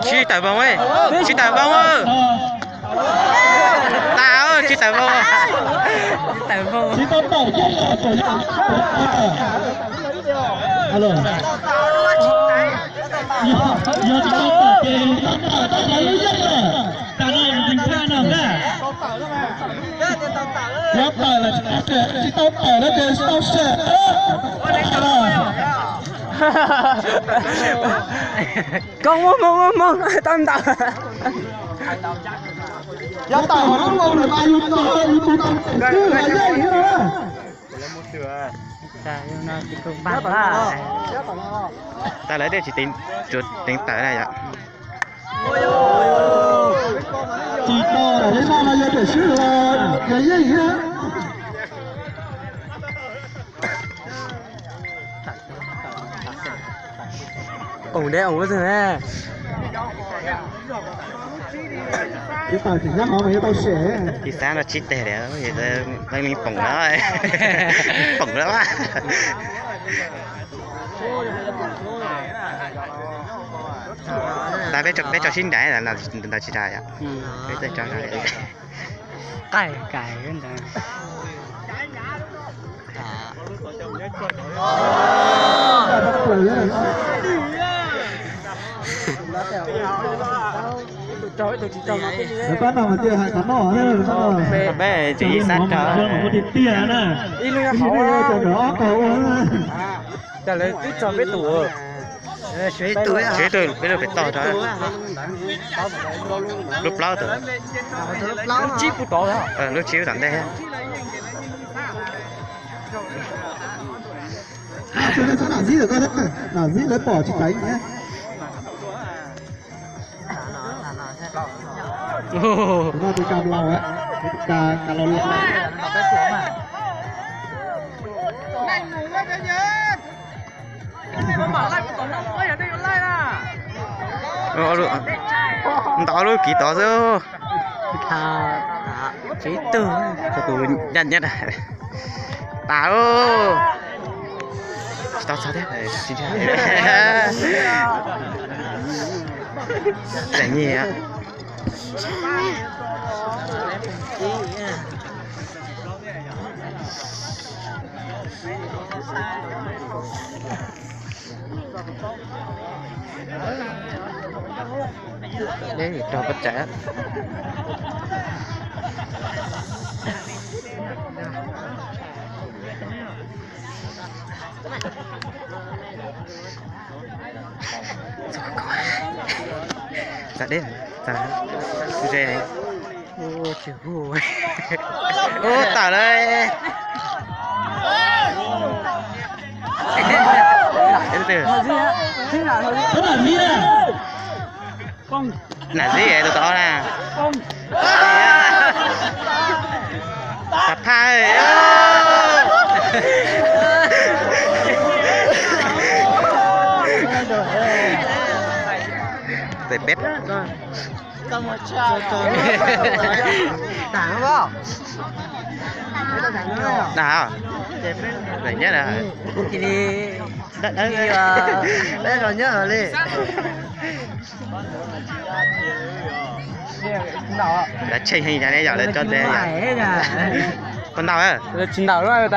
chi tải vòng ấy, chi tải vòng ơi, ta ơi chi tải vòng, tải vòng. chỉ có tàu chứ alo giờ chúng ta phải lấy rất là ta đây mình pha nào nè nhớ phải là chỉ tàu phải là để tàu xe Con mong tâm tàu. giá tàu nó luôn là bao nhiêu tàu cứ là vậy nữa Ta lấy đây chỉ tính chuột tính tới này ạ. chỉ to là đến năm giờ để xử là cái gì á Ổng đấy ổng rồi nè. cái tàu chỉ nhắc nó mấy tàu xe Thì sáng nó chít tè đấy, vậy là đang mình phỏng nó rồi, phỏng nó quá. Ta biết cho xin đấy là chỉ đại ạ. Biết cho cái cải cái này. có nào mà chưa hại cắn nỏ nữa Bé chỉ sát cho. Một thịt tia nè. Đi luôn Không có cho đó cầu. Trả lời tí cho biết tủ. Chế tuổi bây giờ phải to cho. Lúc lâu từ. Lúc chip cũng to đó. Lúc chip tận đây. Cho nên sao nào dí được con đấy. Nào dí lấy bỏ chỉ thấy nhé. Chúng ta đi cam lâu ấy. Cà lâu lâu. Tỏ luôn kỹ tỏ rồi. Chế từ cho tôi nhanh nhất này. Tao tao sao thế? Xin chào. Giải nhẹ. Đấy thì cho bắt trẻ. Dạ đến dạ dê này ô chịu vui ô tả đây từ từ Đó là gì nè? không là gì vậy tao nè không tập hai để bếp Tao một chào Đảng không? nào để nhất là Thì đi đấy rồi nhớ rồi đi đã trình hình ra đây giờ lên cho đây con nào á Trình đảo rồi,